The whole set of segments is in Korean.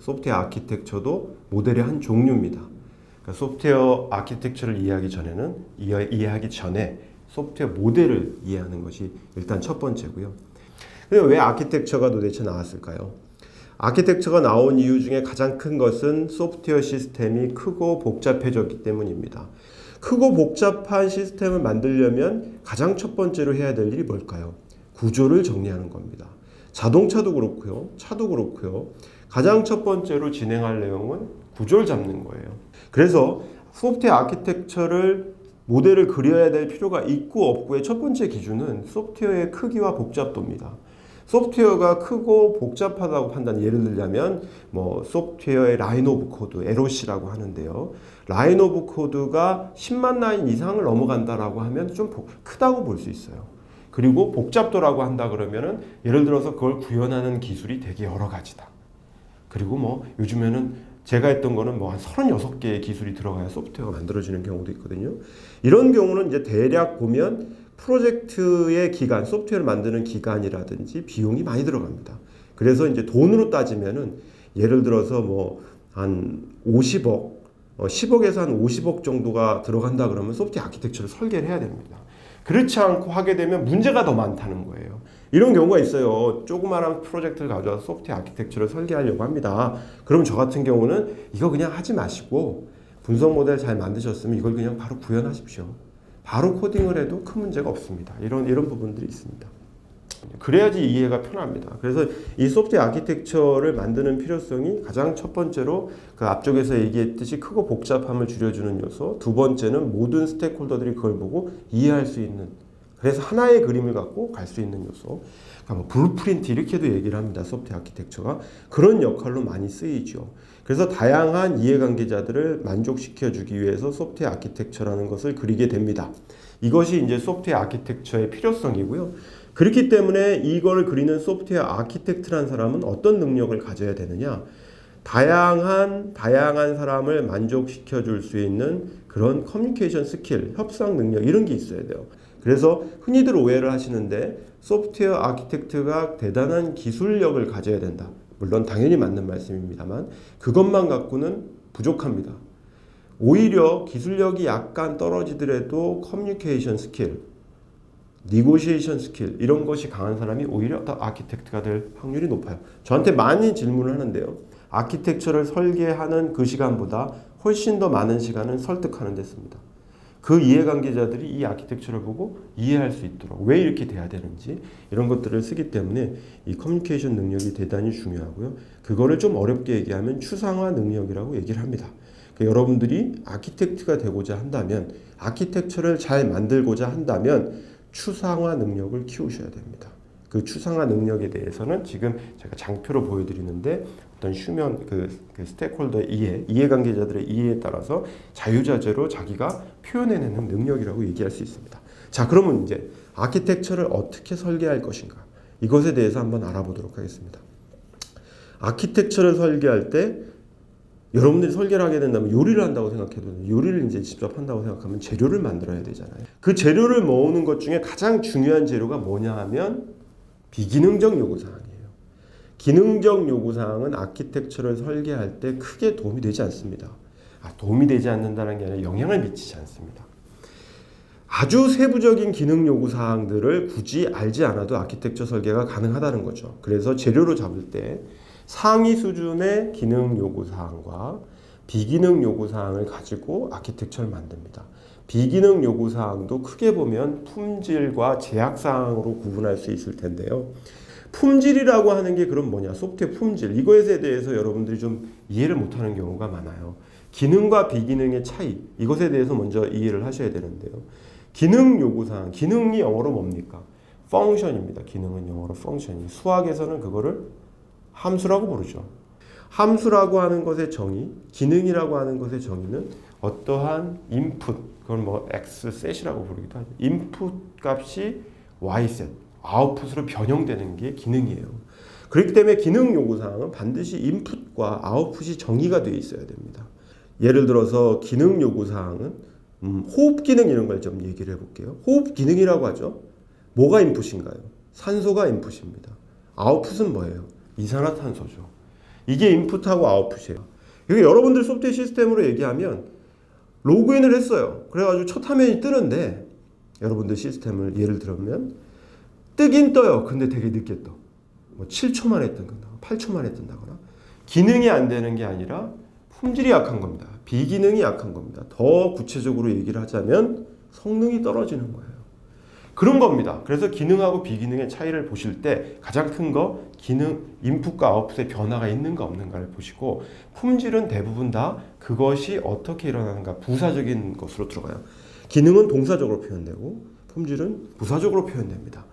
소프트웨어 아키텍처도 모델의 한 종류입니다. 그러니까 소프트웨어 아키텍처를 이해하기 전에 소프트웨어 모델을 이해하는 것이 일단 첫 번째고요. 근데 왜 아키텍처가 도대체 나왔을까요? 아키텍처가 나온 이유 중에 가장 큰 것은 소프트웨어 시스템이 크고 복잡해졌기 때문입니다. 크고 복잡한 시스템을 만들려면 가장 첫 번째로 해야 될 일이 뭘까요? 구조를 정리하는 겁니다. 자동차도 그렇고요, 차도 그렇고요. 가장 첫 번째로 진행할 내용은 구조를 잡는 거예요. 그래서 소프트웨어 아키텍처를 모델을 그려야 될 필요가 있고 없고의 첫 번째 기준은 소프트웨어의 크기와 복잡도입니다. 소프트웨어가 크고 복잡하다고 판단, 예를 들자면 소프트웨어의 라인 오브 코드, LOC라고 하는데요. 라인 오브 코드가 10만 라인 이상을 넘어간다라고 하면 좀 크다고 볼 수 있어요. 그리고 복잡도라고 한다 그러면은 예를 들어서 그걸 구현하는 기술이 되게 여러 가지다. 그리고 요즘에는 제가 했던 거는 한 36개의 기술이 들어가야 소프트웨어가 만들어지는 경우도 있거든요. 이런 경우는 이제 대략 보면 프로젝트의 기간, 소프트웨어를 만드는 기간이라든지 비용이 많이 들어갑니다. 그래서 이제 돈으로 따지면은 예를 들어서 한 50억, 10억에서 한 50억 정도가 들어간다 그러면 소프트웨어 아키텍처를 설계를 해야 됩니다. 그렇지 않고 하게 되면 문제가 더 많다는 거예요. 이런 경우가 있어요. 조그마한 프로젝트를 가져와서 소프트웨어 아키텍처를 설계하려고 합니다. 그럼 저 같은 경우는 이거 그냥 하지 마시고 분석 모델 잘 만드셨으면 이걸 그냥 바로 구현하십시오. 바로 코딩을 해도 큰 문제가 없습니다. 이런 부분들이 있습니다. 그래야지 이해가 편합니다. 그래서 이 소프트웨어 아키텍처를 만드는 필요성이 가장 첫 번째로 그 앞쪽에서 얘기했듯이 크고 복잡함을 줄여주는 요소, 두 번째는 모든 스테이크홀더들이 그걸 보고 이해할 수 있는, 그래서 하나의 그림을 갖고 갈 수 있는 요소, 그러니까 블루프린트 이렇게도 얘기를 합니다. 소프트웨어 아키텍처가 그런 역할로 많이 쓰이죠. 그래서 다양한 이해관계자들을 만족시켜주기 위해서 소프트웨어 아키텍처라는 것을 그리게 됩니다. 이것이 이제 소프트웨어 아키텍처의 필요성이고요. 그렇기 때문에 이걸 그리는 소프트웨어 아키텍트라는 사람은 어떤 능력을 가져야 되느냐? 다양한 사람을 만족시켜 줄 수 있는 그런 커뮤니케이션 스킬, 협상 능력 이런 게 있어야 돼요. 그래서 흔히들 오해를 하시는데 소프트웨어 아키텍트가 대단한 기술력을 가져야 된다. 물론 당연히 맞는 말씀입니다만 그것만 갖고는 부족합니다. 오히려 기술력이 약간 떨어지더라도 커뮤니케이션 스킬, 니고시에이션 스킬 이런 것이 강한 사람이 오히려 더 아키텍트가 될 확률이 높아요. 저한테 많이 질문을 하는데요. 아키텍처를 설계하는 그 시간보다 훨씬 더 많은 시간은 설득하는 데 씁니다. 그 이해관계자들이 이 아키텍처를 보고 이해할 수 있도록 왜 이렇게 돼야 되는지 이런 것들을 쓰기 때문에 이 커뮤니케이션 능력이 대단히 중요하고요. 그거를 좀 어렵게 얘기하면 추상화 능력이라고 얘기를 합니다. 그러니까 여러분들이 아키텍트가 되고자 한다면, 아키텍처를 잘 만들고자 한다면 추상화 능력을 키우셔야 됩니다. 그 추상화 능력에 대해서는 지금 제가 장표로 보여드리는데 어떤 스테이크홀더의 이해관계자들의 이해에 따라서 자유자재로 자기가 표현해내는 능력이라고 얘기할 수 있습니다. 자, 그러면 이제 아키텍처를 어떻게 설계할 것인가? 이것에 대해서 한번 알아보도록 하겠습니다. 아키텍처를 설계할 때 여러분들이 설계를 하게 된다면 요리를 한다고 생각해도 요리를 이제 직접 한다고 생각하면 재료를 만들어야 되잖아요. 그 재료를 모으는 것 중에 가장 중요한 재료가 뭐냐 하면 비기능적 요구사항이에요. 기능적 요구사항은 아키텍처를 설계할 때 크게 도움이 되지 않습니다. 도움이 되지 않는다는 게 아니라 영향을 미치지 않습니다. 아주 세부적인 기능 요구사항들을 굳이 알지 않아도 아키텍처 설계가 가능하다는 거죠. 그래서 재료로 잡을 때 상위 수준의 기능 요구사항과 비기능 요구사항을 가지고 아키텍처를 만듭니다. 비기능 요구사항도 크게 보면 품질과 제약사항으로 구분할 수 있을 텐데요. 품질이라고 하는 게 그럼 뭐냐? 소프트웨어 품질. 이것에 대해서 여러분들이 좀 이해를 못하는 경우가 많아요. 기능과 비기능의 차이. 이것에 대해서 먼저 이해를 하셔야 되는데요. 기능 요구사항. 기능이 영어로 뭡니까? function입니다. 기능은 영어로 function이. 수학에서는 그거를 함수라고 부르죠. 함수라고 하는 것의 정의, 기능이라고 하는 것의 정의는 어떠한 인풋, 그걸 x셋이라고 부르기도 하죠. 인풋 값이 y셋, 아웃풋으로 변형되는 게 기능이에요. 그렇기 때문에 기능 요구사항은 반드시 인풋과 아웃풋이 정의가 되어 있어야 됩니다. 예를 들어서 기능 요구사항은 호흡 기능 이런 걸 좀 얘기를 해볼게요. 호흡 기능이라고 하죠. 뭐가 인풋인가요? 산소가 인풋입니다. 아웃풋은 뭐예요? 이산화탄소죠. 이게 인풋하고 아웃풋이에요. 이게 여러분들 소프트웨어 시스템으로 얘기하면 로그인을 했어요. 그래가지고 첫 화면이 뜨는데 여러분들 시스템을 예를 들면 뜨긴 떠요. 근데 되게 늦게 떠. 뭐 7초 만에 뜬다거나 8초 만에 뜬다거나. 기능이 안 되는 게 아니라 품질이 약한 겁니다. 비기능이 약한 겁니다. 더 구체적으로 얘기를 하자면 성능이 떨어지는 거예요. 그런 겁니다. 그래서 기능하고 비기능의 차이를 보실 때 가장 큰 거 기능, 인풋과 아웃풋의 변화가 있는가 없는가를 보시고 품질은 대부분 다 그것이 어떻게 일어나는가 부사적인 것으로 들어가요. 기능은 동사적으로 표현되고 품질은 부사적으로 표현됩니다.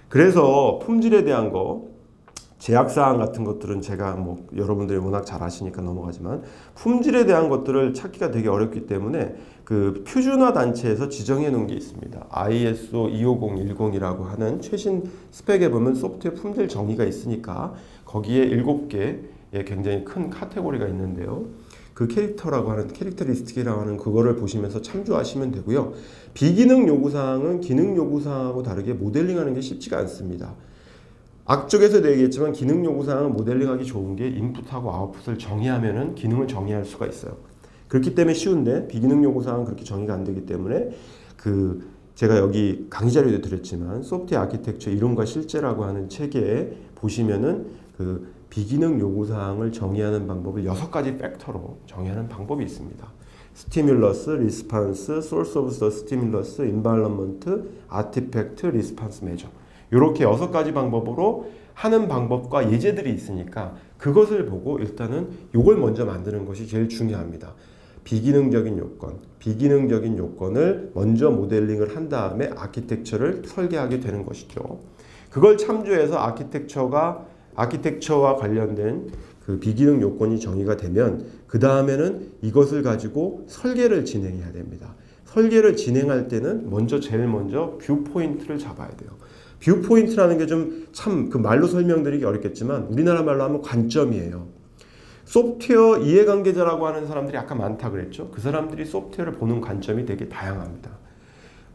그래서 품질에 대한 거 제약사항 같은 것들은 제가 뭐 여러분들이 워낙 잘 아시니까 넘어가지만 품질에 대한 것들을 찾기가 되게 어렵기 때문에 그 표준화 단체에서 지정해 놓은 게 있습니다. ISO 25010이라고 하는 최신 스펙에 보면 소프트웨어 품질 정의가 있으니까 거기에 7개의 굉장히 큰 카테고리가 있는데요. 그 캐릭터라고 하는 캐릭터리스틱이라고 하는 그거를 보시면서 참조하시면 되고요. 비기능 요구사항은 기능 요구사항하고 다르게 모델링하는 게 쉽지가 않습니다. 앞쪽에서도 얘기했지만 기능 요구사항은 모델링하기 좋은 게 인풋하고 아웃풋을 정의하면은 기능을 정의할 수가 있어요. 그렇기 때문에 쉬운데 비기능 요구사항은 그렇게 정의가 안 되기 때문에 그 제가 여기 강의 자료도 드렸지만 소프트웨어 아키텍처 이론과 실제라고 하는 책에 보시면은 그 비기능 요구사항을 정의하는 방법을 6가지 팩터로 정의하는 방법이 있습니다. 스티뮬러스, 리스판스, 소스 오브 더 스티뮬러스, 인바이러먼트, 아티팩트, 리스판스 메저. 이렇게 6가지 방법으로 하는 방법과 예제들이 있으니까 그것을 보고 일단은 이걸 먼저 만드는 것이 제일 중요합니다. 비기능적인 요건을 먼저 모델링을 한 다음에 아키텍처를 설계하게 되는 것이죠. 그걸 참조해서 아키텍처와 관련된 그 비기능 요건이 정의가 되면 그 다음에는 이것을 가지고 설계를 진행해야 됩니다. 설계를 진행할 때는 제일 먼저 뷰 포인트를 잡아야 돼요. 뷰 포인트라는 게 좀 참 그 말로 설명드리기 어렵겠지만 우리나라 말로 하면 관점이에요. 소프트웨어 이해관계자라고 하는 사람들이 아까 많다 그랬죠. 그 사람들이 소프트웨어를 보는 관점이 되게 다양합니다.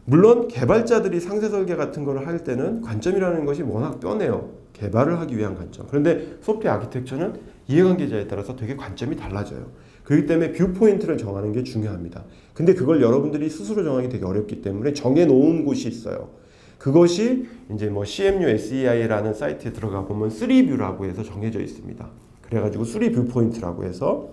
물론 개발자들이 상세 설계 같은 거를 할 때는 관점이라는 것이 워낙 뻔해요. 개발을 하기 위한 관점. 그런데 소프트웨어 아키텍처는 이해관계자에 따라서 되게 관점이 달라져요. 그렇기 때문에 뷰 포인트를 정하는 게 중요합니다. 근데 그걸 여러분들이 스스로 정하기 되게 어렵기 때문에 정해놓은 곳이 있어요. 그것이 이제 뭐 CMU SEI라는 사이트에 들어가 보면 3뷰라고 해서 정해져 있습니다. 그래가지고 3뷰 포인트라고 해서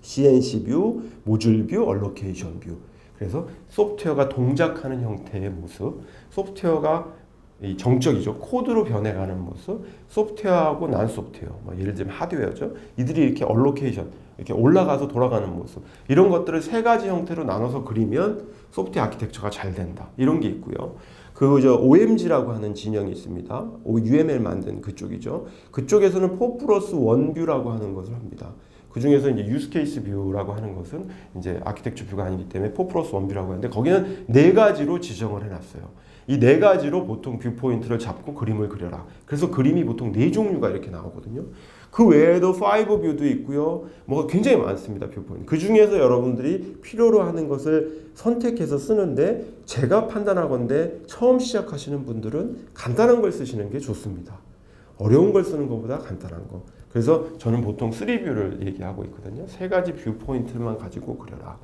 CNC 뷰, 모듈 뷰, 얼로케이션 뷰. 그래서 소프트웨어가 동작하는 형태의 모습, 소프트웨어가 이 정적이죠. 코드로 변해가는 모습, 소프트웨어하고 난 소프트웨어, 뭐 예를 들면 하드웨어죠. 이들이 이렇게 얼로케이션, 이렇게 올라가서 돌아가는 모습, 이런 것들을 3가지 형태로 나눠서 그리면 소프트웨어 아키텍처가 잘 된다. 이런 게 있고요. OMG라고 하는 진영이 있습니다. UML 만든 그쪽이죠. 그쪽에서는 4+1 뷰라고 하는 것을 합니다. 그 중에서 이제 유스케이스 뷰라고 하는 것은 이제 아키텍처 뷰가 아니기 때문에 4+1 뷰라고 하는데 거기는 4가지로 지정을 해놨어요. 이 4가지로 보통 뷰 포인트를 잡고 그림을 그려라. 그래서 그림이 보통 4종류가 이렇게 나오거든요. 그 외에도 5뷰도 있고요. 뭐 굉장히 많습니다. 뷰 포인트. 그 중에서 여러분들이 필요로 하는 것을 선택해서 쓰는데 제가 판단하건대 처음 시작하시는 분들은 간단한 걸 쓰시는 게 좋습니다. 어려운 걸 쓰는 것보다 간단한 거. 그래서 저는 보통 3뷰를 얘기하고 있거든요. 3가지 뷰 포인트만 가지고 그려라.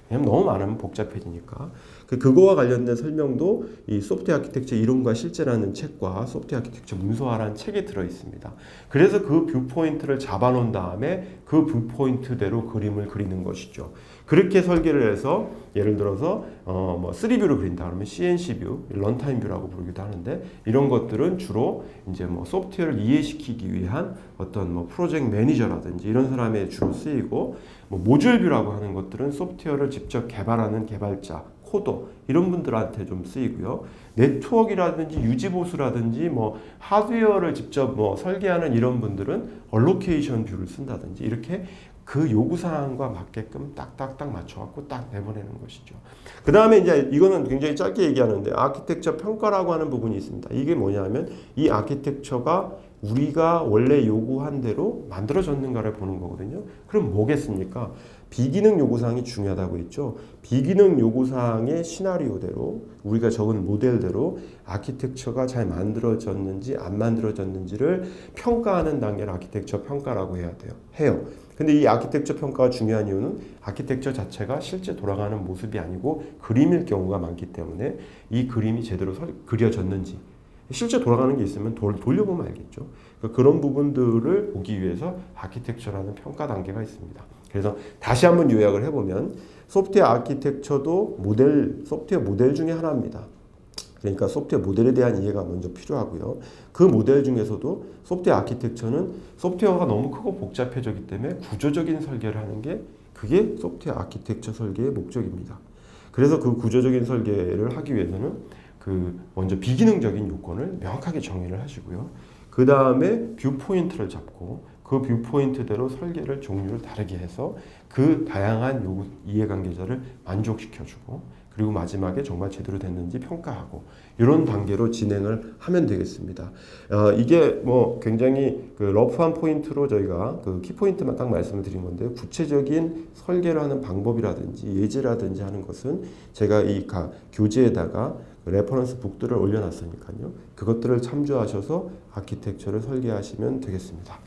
왜냐면 너무 많으면 복잡해지니까. 그거와 관련된 설명도 이 소프트웨어 아키텍처 이론과 실제라는 책과 소프트웨어 아키텍처 문서화라는 책에 들어 있습니다. 그래서 그 뷰 포인트를 잡아놓은 다음에 그 뷰 포인트대로 그림을 그리는 것이죠. 그렇게 설계를 해서 예를 들어서 뭐 3뷰를 그린다 그러면 CNC 뷰, 런타임 뷰라고 부르기도 하는데 이런 것들은 주로 이제 뭐 소프트웨어를 이해시키기 위한 어떤 뭐 프로젝트 매니저라든지 이런 사람에 주로 쓰이고 뭐 모듈 뷰라고 하는 것들은 소프트웨어를 직접 개발하는 개발자, 코더 이런 분들한테 좀 쓰이고요. 네트워크라든지 유지보수라든지 뭐 하드웨어를 직접 뭐 설계하는 이런 분들은 얼로케이션 뷰를 쓴다든지 이렇게 그 요구사항과 맞게끔 딱딱딱 맞춰갖고 딱 내보내는 것이죠. 그 다음에 이제 이거는 굉장히 짧게 얘기하는데 아키텍처 평가라고 하는 부분이 있습니다. 이게 뭐냐면 이 아키텍처가 우리가 원래 요구한 대로 만들어졌는가를 보는 거거든요. 그럼 뭐겠습니까? 비기능 요구사항이 중요하다고 했죠. 비기능 요구사항의 시나리오대로 우리가 적은 모델대로 아키텍처가 잘 만들어졌는지 안 만들어졌는지를 평가하는 단계를 아키텍처 평가라고 해요. 근데 이 아키텍처 평가가 중요한 이유는 아키텍처 자체가 실제 돌아가는 모습이 아니고 그림일 경우가 많기 때문에 이 그림이 제대로 그려졌는지 실제 돌아가는 게 있으면 돌려보면 알겠죠. 그러니까 그런 부분들을 보기 위해서 아키텍처라는 평가 단계가 있습니다. 그래서 다시 한번 요약을 해보면 소프트웨어 아키텍처도 소프트웨어 모델 중에 하나입니다. 그러니까 소프트웨어 모델에 대한 이해가 먼저 필요하고요. 그 모델 중에서도 소프트웨어 아키텍처는 소프트웨어가 너무 크고 복잡해졌기 때문에 구조적인 설계를 하는 게 그게 소프트웨어 아키텍처 설계의 목적입니다. 그래서 그 구조적인 설계를 하기 위해서는 먼저 비기능적인 요건을 명확하게 정의를 하시고요. 그 다음에 뷰포인트를 잡고 그 뷰포인트대로 설계를 종류를 다르게 해서 그 다양한 이해관계자를 만족시켜주고 그리고 마지막에 정말 제대로 됐는지 평가하고 이런 단계로 진행을 하면 되겠습니다. 이게 뭐 굉장히 러프한 포인트로 저희가 키포인트만 딱 말씀을 드린 건데 구체적인 설계를 하는 방법이라든지 예제라든지 하는 것은 제가 이 교재에다가 레퍼런스 북들을 올려놨으니까요. 그것들을 참조하셔서 아키텍처를 설계하시면 되겠습니다.